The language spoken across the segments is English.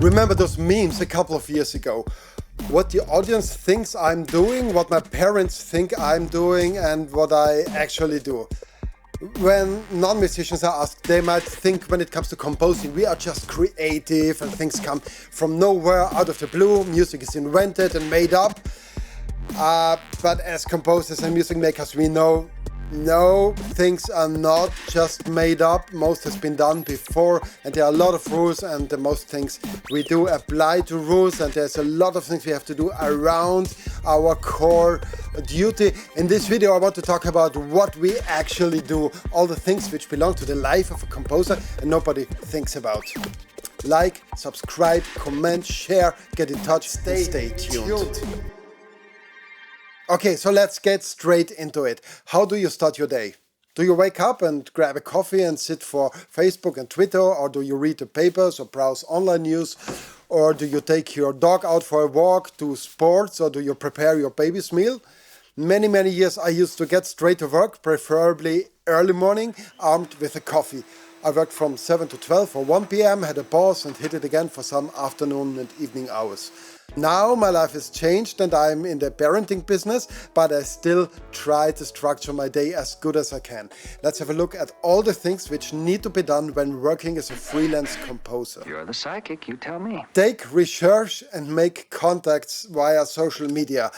Remember those memes a couple of years ago? What the audience thinks I'm doing, what my parents think I'm doing, and what I actually do. When non-musicians are asked, they might think when it comes to composing, we are just creative and things come from nowhere, out of the blue, music is invented and made up. But as composers and music makers, we know no, things are not just made up. Most has been done before, and there are a lot of rules, and the most things we do apply to rules, and there's a lot of things we have to do around our core duty. In this video I want to talk about what we actually do, all the things which belong to the life of a composer and nobody thinks about. Like, subscribe, comment, share, get in touch, stay tuned. Okay, so let's get straight into it. How do you start your day? Do you wake up and grab a coffee and sit for Facebook and Twitter, or do you read the papers or browse online news, or do you take your dog out for a walk, do sports, or do you prepare your baby's meal? Many years I used to get straight to work, preferably early morning, armed with a coffee. I worked from 7 to 12 or 1 p.m, had a pause and hit it again for some afternoon and evening hours. Now my life has changed and I'm in the parenting business, but I still try to structure my day as good as I can. Let's have a look at all the things which need to be done when working as a freelance composer. You're the psychic, you tell me. Take research and make contacts via social media.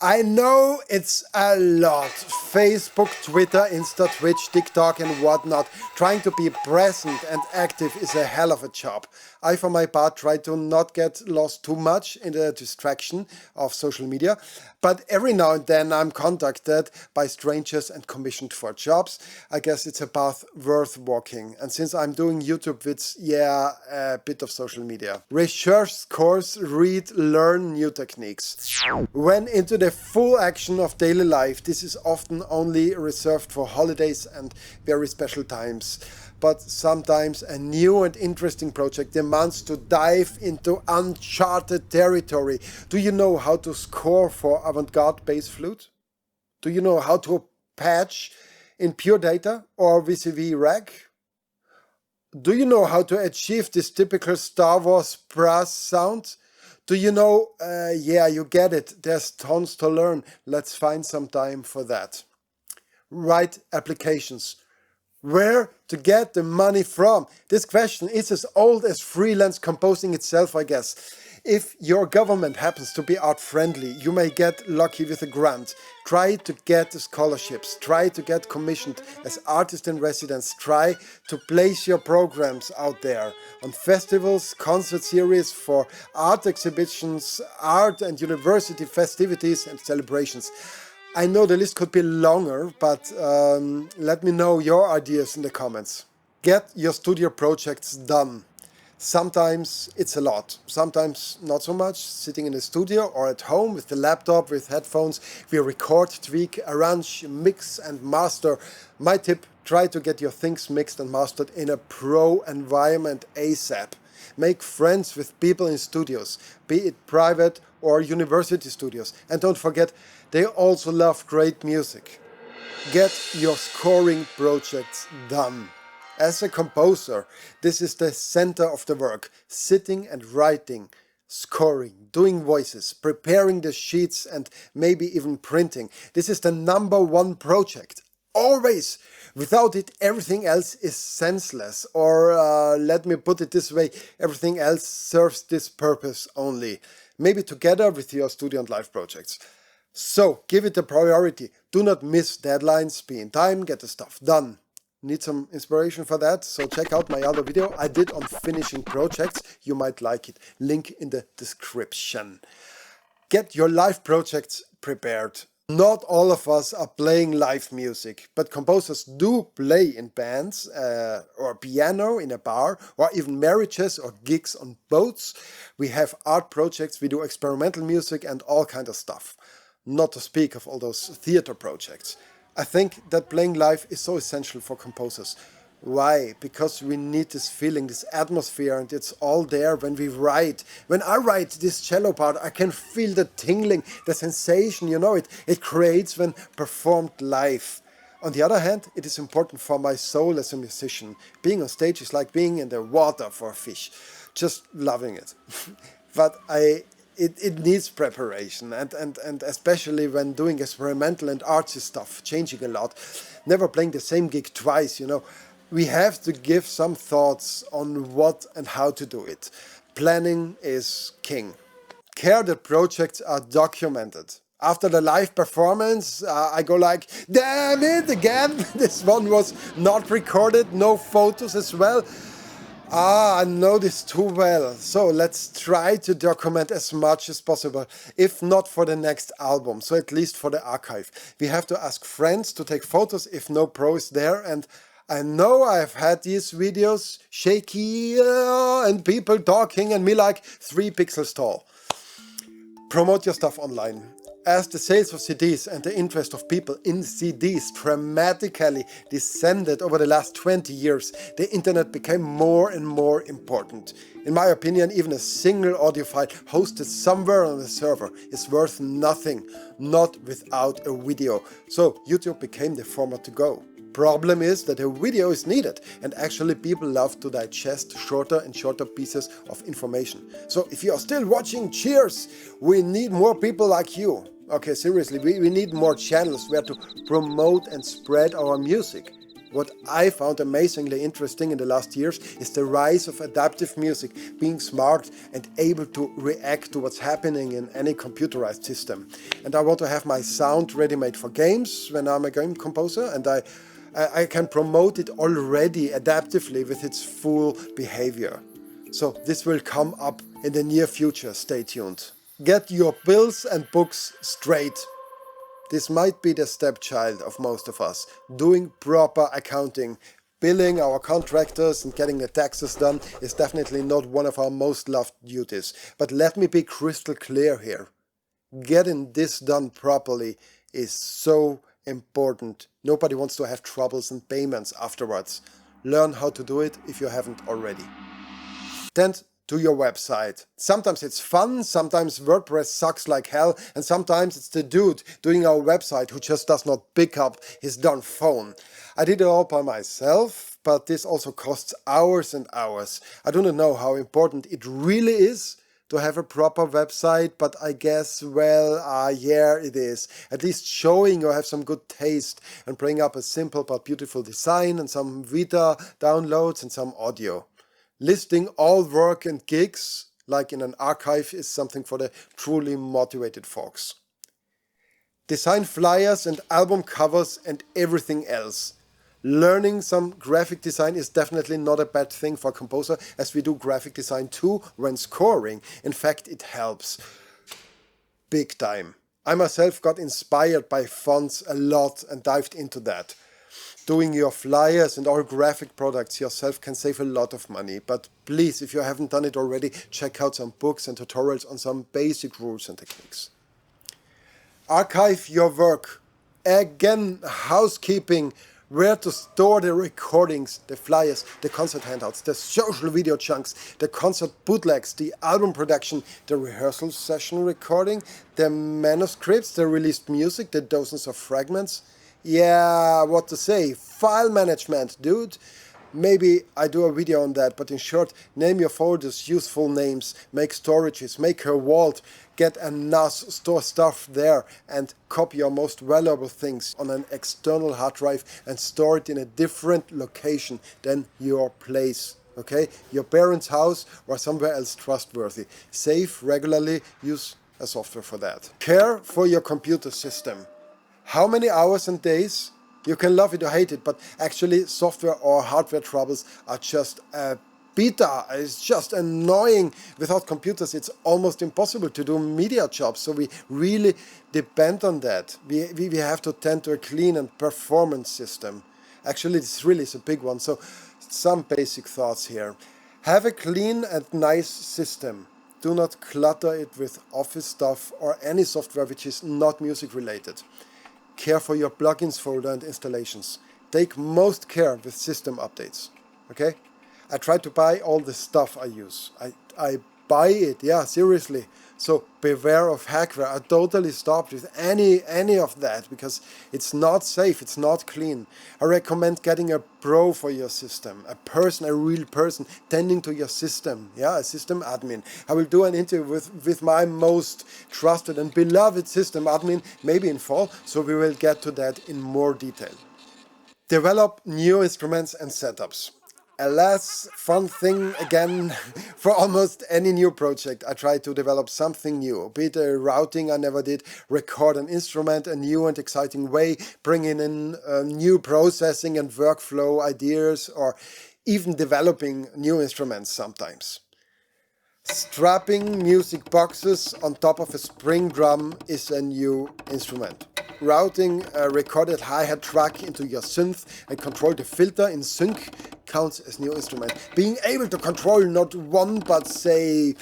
I know it's a lot. Facebook, Twitter, Insta, Twitch, TikTok and whatnot. Trying to be present and active is a hell of a job. I, for my part, try to not get lost too much in the distraction of social media. But every now and then I'm contacted by strangers and commissioned for jobs. I guess it's a path worth walking. And since I'm doing YouTube vids, yeah, a bit of social media. Research scores, read, learn new techniques. When into the full action of daily life, this is often only reserved for holidays and very special times. But sometimes a new and interesting project demands to dive into uncharted territory. Do you know how to score for avant-garde bass flute? Do you know how to patch in Pure Data or VCV Rack? Do you know how to achieve this typical Star Wars brass sound? Do you know, yeah, you get it, there's tons to learn. Let's find some time for that. Write applications. Where to get the money from? This question is as old as freelance composing itself, I guess. If your government happens to be art-friendly, you may get lucky with a grant. Try to get the scholarships. Try to get commissioned as artist in residence. Try to place your programs out there on festivals, concert series, for art exhibitions, art and university festivities and celebrations. I know the list could be longer, but let me know your ideas in the comments. Get your studio projects done. Sometimes it's a lot, sometimes not so much. Sitting in the studio or at home with the laptop, with headphones, we record, tweak, arrange, mix and master. My tip, try to get your things mixed and mastered in a pro environment ASAP. Make friends with people in studios, be it private or university studios. And don't forget, they also love great music. Get your scoring projects done. As a composer, this is the center of the work. Sitting and writing, scoring, doing voices, preparing the sheets and maybe even printing. This is the #1 project. Always! Without it, everything else is senseless. Or let me put it this way, everything else serves this purpose only. Maybe together with your studio and live projects. So, give it a priority. Do not miss deadlines, be in time, get the stuff done. Need some inspiration for that? So check out my other video I did on finishing projects. You might like it. Link in the description. Get your live projects prepared. Not all of us are playing live music, but composers do play in bands or piano in a bar, or even marriages or gigs on boats. We have art projects, we do experimental music and all kind of stuff. Not to speak of all those theater projects. I think that playing live is so essential for composers. Why? Because we need this feeling, this atmosphere, and it's all there when we write. When I write this cello part, I can feel the tingling, the sensation, you know, it creates when performed live. On the other hand, it is important for my soul as a musician. Being on stage is like being in the water for a fish. just loving it. But it needs preparation, and especially when doing experimental and artsy stuff, changing a lot, never playing the same gig twice, we have to give some thoughts on what and how to do it. Planning is king. Care that projects are documented. After the live performance, I go like, damn it, again, this one was not recorded, no photos as well. I know this too well, so let's try to document as much as possible, if not for the next album, so at least for the archive. We have to ask friends to take photos if no pro is there, and I know I've had these videos shaky and people talking and me like 3 pixels tall. Promote your stuff online. As the sales of CDs and the interest of people in CDs dramatically descended over the last 20 years, the internet became more and more important. In my opinion, even a single audio file hosted somewhere on a server is worth nothing, not without a video. So YouTube became the format to go. Problem is that a video is needed, and actually people love to digest shorter and shorter pieces of information. So if you are still watching, cheers! We need more people like you. Okay, seriously, we need more channels where to promote and spread our music. What I found amazingly interesting in the last years is the rise of adaptive music, being smart and able to react to what's happening in any computerized system. And I want to have my sound ready-made for games when I'm a game composer, and I can promote it already adaptively with its full behavior. So this will come up in the near future, stay tuned. Get your bills and books straight. This might be the stepchild of most of us. Doing proper accounting, billing our contractors and getting the taxes done is definitely not one of our most loved duties. But let me be crystal clear here. Getting this done properly is so important. Nobody wants to have troubles and payments afterwards. Learn how to do it if you haven't already. Tend to your website. Sometimes it's fun, sometimes WordPress sucks like hell, and sometimes it's the dude doing our website who just does not pick up his darn phone. I did it all by myself, but this also costs hours and hours. I do not know how important it really is to have a proper website, but I guess, well, yeah, it is. At least showing you have some good taste and bring up a simple but beautiful design and some Vita downloads and some audio. Listing all work and gigs, like in an archive, is something for the truly motivated folks. Design flyers and album covers and everything else. Learning some graphic design is definitely not a bad thing for a composer, as we do graphic design too when scoring. In fact, it helps big time. I myself got inspired by fonts a lot and dived into that. Doing your flyers and all graphic products yourself can save a lot of money, but please, if you haven't done it already, check out some books and tutorials on some basic rules and techniques. Archive your work. Again, housekeeping. Where to store the recordings, the flyers, the concert handouts, the social video chunks, the concert bootlegs, the album production, the rehearsal session recording, the manuscripts, the released music, the dozens of fragments. Yeah, what to say, file management, dude. Maybe I do a video on that, but in short, name your folders, use full names, make storages, make a vault, get a NAS, store stuff there, and copy your most valuable things on an external hard drive and store it in a different location than your place. Okay? Your parents' house or somewhere else trustworthy. Save regularly, use a software for that. Care for your computer system. How many hours and days? You can love it or hate it, but actually software or hardware troubles are just a beta. It's just annoying. Without computers, it's almost impossible to do media jobs, so we really depend on that. We have to tend to a clean and performance system. Actually, this really is a big one, so some basic thoughts here. Have a clean and nice system. Do not clutter it with office stuff or any software which is not music related. Care for your plugins folder and installations. Take most care with system updates. Okay? I try to buy all the stuff I use. I buy it, yeah, seriously. So beware of hackware. I totally stopped with any of that because it's not safe, it's not clean. I recommend getting a pro for your system, a real person tending to your system, a system admin. I will do an interview with my most trusted and beloved system admin, maybe in fall, so we will get to that in more detail. Develop new instruments and setups. A less fun thing again for almost any new project. I try to develop something new, be it a routing I never did, record an instrument a new and exciting way, bringing in new processing and workflow ideas, or even developing new instruments sometimes. Strapping music boxes on top of a spring drum is a new instrument. Routing a recorded hi-hat track into your synth and control the filter in sync counts as new instrument. Being able to control not one but say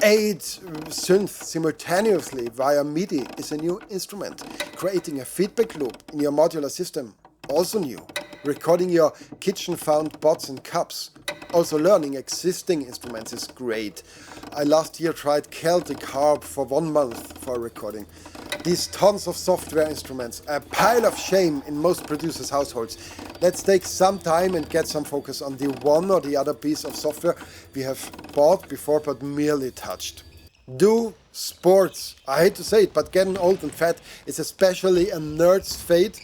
8 synths simultaneously via MIDI is a new instrument. Creating a feedback loop in your modular system, also new. Recording your kitchen found pots and cups. Also learning existing instruments is great. I last year tried Celtic harp for 1 month for recording. These tons of software instruments, a pile of shame in most producers' households. Let's take some time and get some focus on the one or the other piece of software we have bought before but merely touched. Do sports. I hate to say it, but getting old and fat is especially a nerd's fate.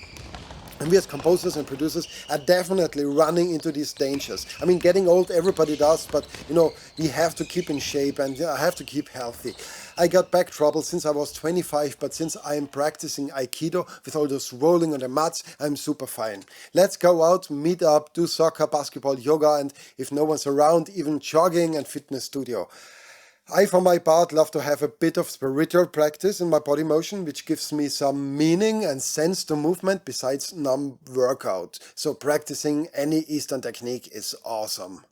And we as composers and producers are definitely running into these dangers. I mean, getting old, everybody does, but we have to keep in shape and I have to keep healthy. I got back trouble since I was 25, but since I'm practicing Aikido with all those rolling on the mats, I'm super fine. Let's go out, meet up, do soccer, basketball, yoga, and if no one's around, even jogging and fitness studio. I, for my part, love to have a bit of spiritual practice in my body motion, which gives me some meaning and sense to movement besides numb workout. So practicing any Eastern technique is awesome.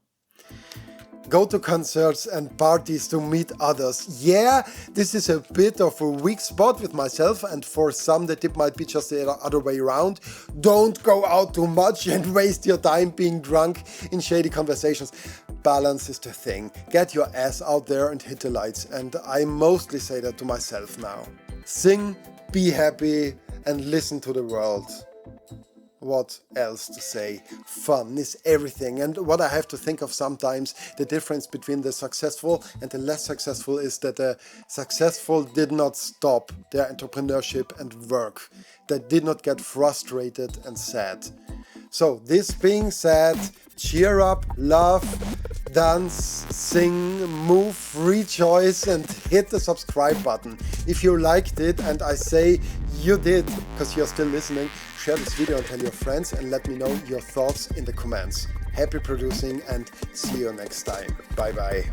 Go to concerts and parties to meet others. Yeah, this is a bit of a weak spot with myself, and for some the tip might be just the other way around. Don't go out too much and waste your time being drunk in shady conversations. Balance is the thing. Get your ass out there and hit the lights, and I mostly say that to myself now. Sing, be happy, and listen to the world. What else to say? Fun is everything, and what I have to think of sometimes, the difference between the successful and the less successful is that the successful did not stop their entrepreneurship and work. They did not get frustrated and sad. So this being said, cheer up, laugh, dance, sing, move, rejoice, and hit the subscribe button. If you liked it, and I say you did because you're still listening, share this video and tell your friends and let me know your thoughts in the comments. Happy producing and see you next time. Bye bye.